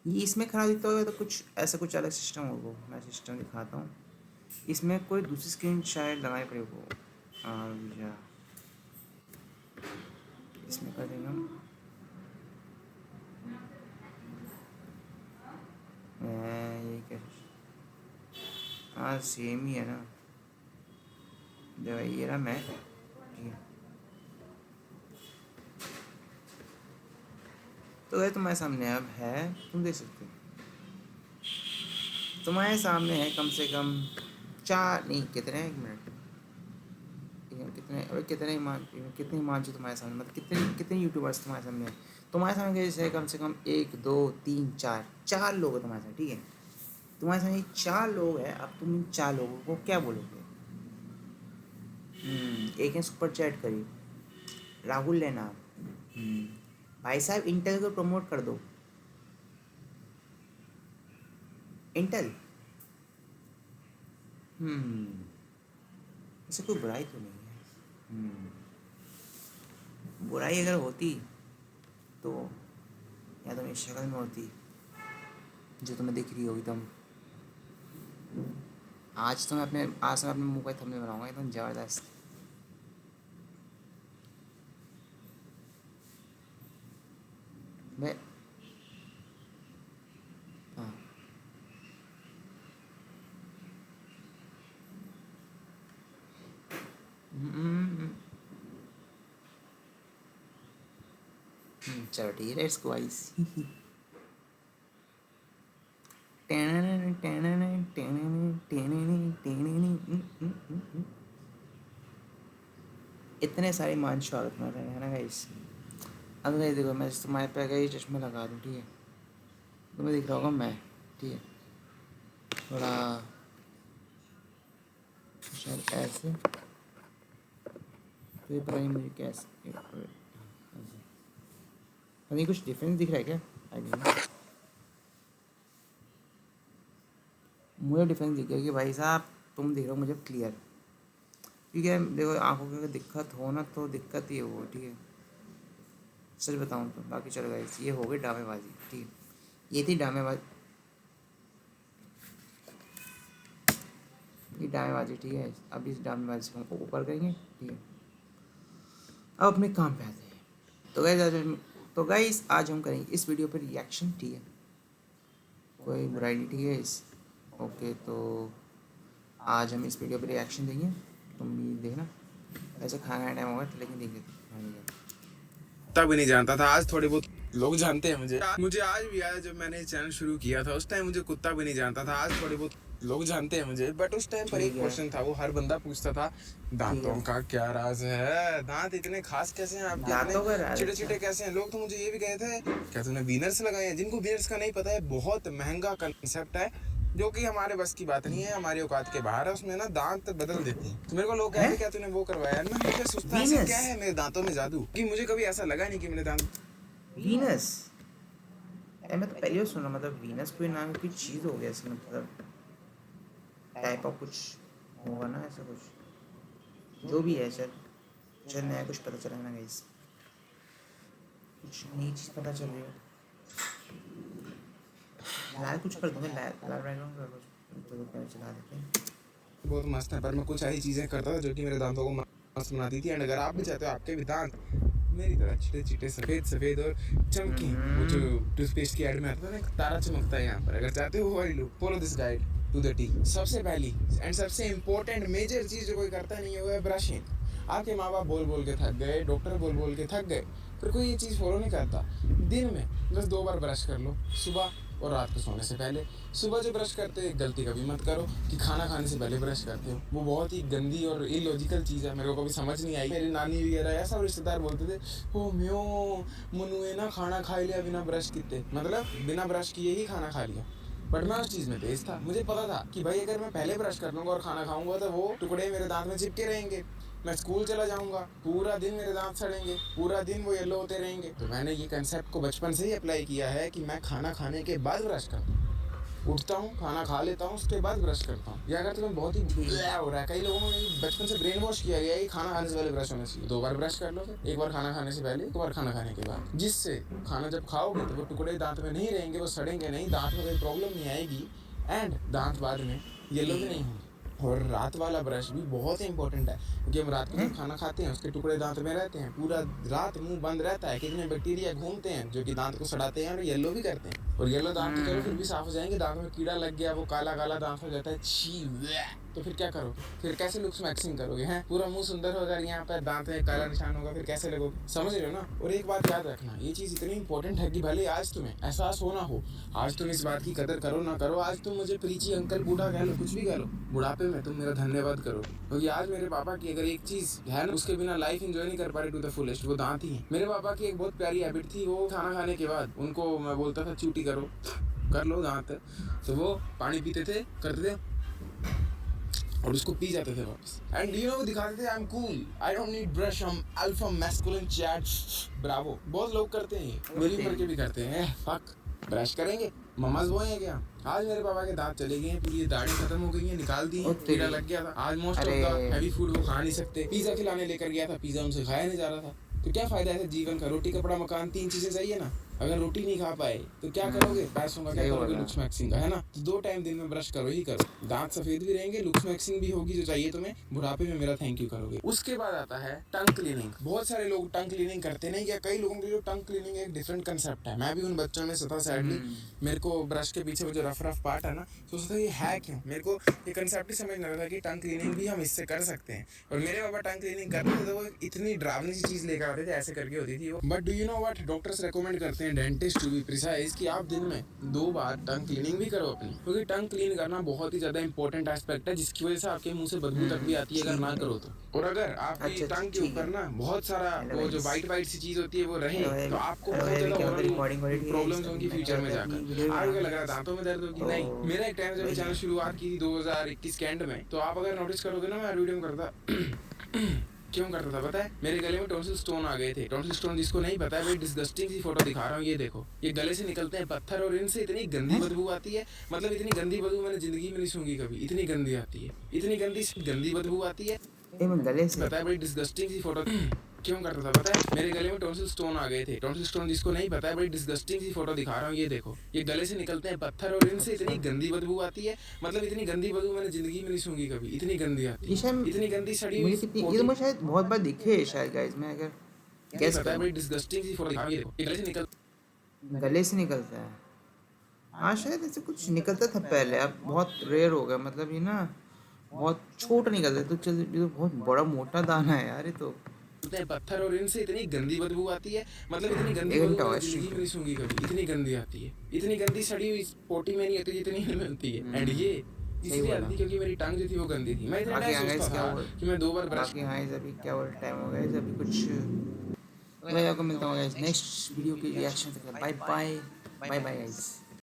ये इसमें खराब दिखता होगा तो कुछ ऐसा कुछ अलग सिस्टम होगा। मैं सिस्टम दिखाता हूँ। इसमें कोई दूसरी स्क्रीन शायद लगानी पड़ेगी। या इसमें कर देंगे हम। ये क्या, हाँ सेम ही है ना। देखो ये रहा मैं, ठीक है। तो ये तुम्हारे सामने अब है, तुम देख सकते हो। तुम्हारे सामने है कम से कम 4 नहीं कितने, 1 मिनट, कितने और कितने मान तुम्हारे सामने, मतलब कितने कितने यूट्यूबर्स तुम्हारे सामने हैं। तुम्हारे सामने जैसे कम से कम 1 2 3 4 4 लोग हैं तुम्हारे सामने, ठीक है। तुम्हारे सामने 4 लोग हैं। अब तुम इन 4 लोगों को क्या बोलोगे? एक ने सुपर चैट करी, राहुल लेना। भाई साहब इंटेल को प्रमोट कर दो। इंटेल, ऐसे कोई बुराई तो नहीं है। बुराई अगर होती तो या तो मेरी शक्ल में होती, जो तुम्हें दिख रही होगी तुम। आज तो मैं अपने मुंह का थंबनेल बनाऊंगा एकदम जबरदस्त। मैं हाँ, चलो ठीक है, लेट्स गो गाइस। इतने सारे मान स्वागत मार रहे हैं ना गाइस। अब गाइस देखो, मैं तुम्हारे पे अगर ये चश्मा लगा दूँ, ठीक है, तुम्हें दिख रहा होगा मैं, ठीक है, थोड़ा शायद ऐसे, तो ये पता नहीं मुझे कैसे, नहीं कुछ डिफरेंस दिख रहा है क्या? आई नहीं, मुझे डिफरेंस दिख गया कि भाई साहब तुम दिख रहे हो मुझे क्लियर। ठीक है, देखो आंखों की अगर दिक्कत हो ना तो दिक्कत ही है वो, ठीक है, सच बताऊँ तो। बाकी चलो गाइस, ये हो गई ड्रामेबाजी, ठीक है, ये थी ड्रामेबाजी, ये ड्रामेबाजी, ठीक है। अब इस ड्रामेबाजी को हम ऊपर करेंगे, ठीक है। अब अपने काम पे आते हैं। तो गाइस आज हम करेंगे इस वीडियो पर रिएक्शन, ठीक है, कोई बुराई नहीं, ठीक है इस। ओके, तो आज हम इस वीडियो पर रिएक्शन देंगे, तुम भी देखना। ऐसे खाना का टाइम होगा तो लेकिन देंगे। तब भी नहीं जानता था, आज थोड़े बहुत लोग जानते हैं मुझे आज भी याद है जब मैंने चैनल शुरू किया था, उस टाइम मुझे कुत्ता भी नहीं जानता था। आज थोड़े बहुत लोग जानते हैं मुझे, बट उस टाइम पर एक क्वेश्चन था, वो हर बंदा पूछता था, दांतों का क्या राज है? दांत इतने खास कैसे हैं आपके, इतने चिटे चिटे कैसे हैं? लोग तो मुझे ये भी कहते हैं क्या तूने वीनर्स लगाए हैं? जिनको वीनर्स का नहीं पता है, बहुत महंगा कंसेप्ट है जो कि हमारे बस की बात नहीं है, हमारी औकात के बाहर है। उसमें ना दांत बदल देते हैं। तो मेरे को लोग कहते हैं क्या तूने वो करवाया है? मैं मुझे सोचता है ऐसा क्या है मेरे दांतों में जादू, कि मुझे कभी ऐसा लगा नहीं कि मेरे दांत वीनस। मैं तो पहले सुना, मतलब वीनस कोई नाम की चीज़ हो गया इसमें, मतलब टाइप ऑफ कुछ होगा ना, ऐसा कुछ जो भी है। चल नया कुछ पता चला ना गाइस, कुछ नई चीज़ पता चल रही है। लाल कुछ कर दूंगा, लाल बैकग्राउंड कर दो, तो चला देते हैं। बहुत मस्त है, पर मैं कुछ ऐसी चीजें करता था जो कि मेरे दांतों को मस्त बनाती थी। एंड अगर आप भी चाहते हो आपके भी दांत मेरी तरह चिटे चिटे सफेद सफेद और चमकी, वो जो टूथपेस्ट की एड में आता है ना, एक तारा चमकता है यहाँ पर, अगर चाहते हो वही look, follow this guide to the T. सबसे पहली एंड सबसे इम्पोर्टेंट मेजर चीज जो कोई करता नहीं है वो है ब्रशिंग। आपके माँ बाप बोल बोल के थक गए, डॉक्टर बोल बोल के थक गए, फिर कोई ये चीज़ फॉलो नहीं करता। दिन में बस 2 बार ब्रश कर लो, सुबह और रात को सोने से पहले। सुबह जो ब्रश करते हो, गलती कभी मत करो कि खाना खाने से पहले ब्रश करते हो। वो बहुत ही गंदी और इलॉजिकल चीज़ है, मेरे को कभी समझ नहीं आई। मेरी नानी वगैरह या सब रिश्तेदार बोलते थे, ओ म्यो मनुए ना खाना खा लिया बिना ब्रश किए, मतलब बिना ब्रश किए ही खाना खा लिया। बट मैं उस चीज़ में तेज था, मुझे पता था कि भाई अगर मैं पहले ब्रश कर लूँगा और खाना खाऊंगा तो वो टुकड़े मेरे दांत में चिपके रहेंगे। मैं स्कूल चला जाऊंगा, पूरा दिन मेरे दांत सड़ेंगे, पूरा दिन वो येलो होते रहेंगे। तो मैंने ये कंसेप्ट को बचपन से ही अप्लाई किया है कि मैं खाना खाने के बाद ब्रश करूँ। उठता हूँ, खाना खा लेता हूँ, उसके बाद ब्रश करता हूँ। या अगर तुम्हें बहुत ही हो रहा है, कई लोगों ने बचपन से ब्रेन वॉश किया गया है कि खाना खाने से पहले ब्रश होना चाहिए। 2 बार ब्रश कर लो, फिर 1 बार खाना खाने से पहले, 1 बार खाना खाने के बाद, जिससे खाना जब खाओगे तो वो टुकड़े दांत में नहीं रहेंगे, वो सड़ेंगे नहीं, दांत में कोई प्रॉब्लम नहीं आएगी एंड दांत बाद में येलो भी नहीं होंगे। और रात वाला ब्रश भी बहुत ही इंपॉर्टेंट है, क्योंकि हम रात को जब खाना खाते हैं उसके टुकड़े दांत में रहते हैं, पूरा रात मुंह बंद रहता है, कितने बैक्टीरिया घूमते हैं जो कि दांत को सड़ाते हैं और येलो भी करते हैं। और येलो दांत तो चलो फिर भी साफ हो जाएंगे, दांत में कीड़ा लग गया, वो काला काला दांत हो जाता है, छी तो फिर क्या करोगे? फिर कैसे लुक्स मैक्सिंग करोगे? हैं, पूरा मुंह सुंदर होगा, यहाँ पर दांत में काला निशान होगा, फिर कैसे लगोगे? समझ रहे हो ना? और एक बात याद रखना, ये चीज़ इतनी इंपॉर्टेंट है कि भले आज तुम्हें एहसास हो ना हो, आज तुम इस बात की कदर करो ना करो, आज तुम मुझे प्रीची अंकल बूढ़ा कह लो, कुछ भी कह लो, बुढ़ापे में तुम मेरा धन्यवाद करो, क्योंकि आज मेरे पापा की अगर एक चीज़ है ना, उसके बिना लाइफ एंजॉय नहीं कर पा रहे टू द फुलेस्ट, वो दांत ही है। मेरे पापा की एक बहुत प्यारी हैबिट थी, वो खाना खाने के बाद उनको मैं बोलता था चूटी करो, कर लो दांत, तो वो पानी पीते थे, करते थे और उसको पी जाते थे वापस। एंड यू नो वो दिखाते थे I am cool, I don't need brush, I am alpha masculine chat, Bravo. बहुत लोग करते हैं ये, मेरी उम्र के भी करते हैं। फक, ब्रश करेंगे, मम्माज वो हैं क्या? आज मेरे पापा के दांत चले गए हैं, पूरी दाढ़ी खत्म हो गई है, निकाल दी है, कीड़ा लग गया था। आज most of the heavy food वो खा नहीं सकते। पिज्जा खिलाने लेकर गया था, पिज्जा उनसे खाया नहीं जा रहा था। तो क्या फायदा है जीवन का? रोटी कपड़ा मकान 3 चीजें चाहिए ना। अगर रोटी नहीं खा पाए तो क्या करोगे? पैसों का क्या करोगे? लुक्स मैक्सिंग का, है ना? तो 2 टाइम दिन में ब्रश करो ही करो, दांत सफेद भी रहेंगे, लुक्स मैक्सिंग भी होगी जो चाहिए तुम्हें, बुढ़ापे में मेरा थैंक यू करोगे। उसके बाद आता है टंग क्लीनिंग। बहुत सारे लोग टंग क्लीनिंग करते नहीं, क्या कई लोगों के लिए टंग क्लीनिंग एक डिफरेंट कंसेप्ट है। मैं भी उन बच्चों में से था सैडली। मेरे को ब्रश के पीछे वो जो रफ पार्ट है ना, सोचता था ये है क्यों। मेरे को ये कंसेप्ट ही समझ नहीं आता था कि टंग क्लीनिंग भी हम इससे कर सकते हैं। और मेरे पापा टंग क्लीनिंग करते थे तो वो इतनी डरावनी सी चीज लेकर आते थे, ऐसे करके होती थी वो। But do you know what doctors recommend करते हैं, डेंटिस्ट टू बी प्रिसाइज, कि आप दिन में 2 बार टंग क्लीनिंग भी करो अपनी, क्योंकि टंग क्लीन करना बहुत ही ज्यादा इंपॉर्टेंट एस्पेक्ट है, जिसकी वजह से आपके मुंह से बदबू तक भी आती है अगर ना करो तो। और अगर आपकी टंग के ऊपर ना बहुत सारा वो जो वाइट सी चीज होती है वो रहे, तो आपको बहुत ज्यादा प्रॉब्लम्स होंगी फ्यूचर में जाकर। आपको लग रहा दांतों में दर्द होगी? नहीं। मेरा एक टाइम जब चैनल शुरुआत की थी 2021 के एंड में, तो आप अगर नोटिस करोगे ना, मैं वीडियो में करता क्यों करता था पता है? मेरे गले में टॉन्सिल स्टोन आ गए थे। टॉन्सिल स्टोन जिसको नहीं पता है, भाई डिस्गस्टिंग सी फोटो दिखा रहा हूँ, ये देखो, ये गले से निकलते हैं पत्थर और इनसे इतनी गंदी बदबू आती है, मतलब इतनी गंदी बदबू मैंने जिंदगी में नहीं सूंघी कभी, इतनी गंदी आती है, इतनी गंदी बदबू आती है, गले से। पता है भाई डिस्गस्टिंग सी फोटो क्यों करता था पता है? मेरे गले में टॉन्सिल स्टोन आ गए थे। टॉन्सिल स्टोन जिसको नहीं पता है, भाई डिस्गस्टिंग सी फोटो दिखा रहा हूँ, ये देखो, ये गले से निकलते हैं पत्थर और इनसे इतनी गंदी बदबू आती है, मतलब इतनी गंदी बदबू मैंने जिंदगी में नहीं सूंघी कभी, इतनी गंदी आती है, इतनी गंदी सड़ी हुई। ये तो मुझे शायद बहुत बार दिखे है शायद गाइस, मैं अगर कैसे पता है भाई डिस्गस्टिंग सी फोटो दिखा रहा हूँ, ये देखो, ये गले से निकलता है। हाँ शायद ऐसे कुछ निकलता था पहले, अब बहुत रेयर हो गया, मतलब ये ना बहुत छोटा निकलता है। तो चल, ये तो बहुत बड़ा मोटा दाना है यार, ये तो पत्थर और इनसे इतनी गंदी बदबू आती है, मतलब इतनी गंदी बदबू मैंने जिंदगी में नहीं सूंघी कभी, इतनी गंदी आती है, इतनी गंदी सड़ी हुई पोटी में नहीं आती जितनी मिलती है। एंड ये इसलिए आती क्योंकि मेरी टंग जो थी वो गंदी थी। मैं इतना सोचता था कि मैं 2 बार ब्रश। हाँ अभी क्या हो टाइम हो गया, अभी कुछ मैं आपको मिलता हूँ नेक्स्ट वीडियो के रिएक्शन तक। Bye bye guys.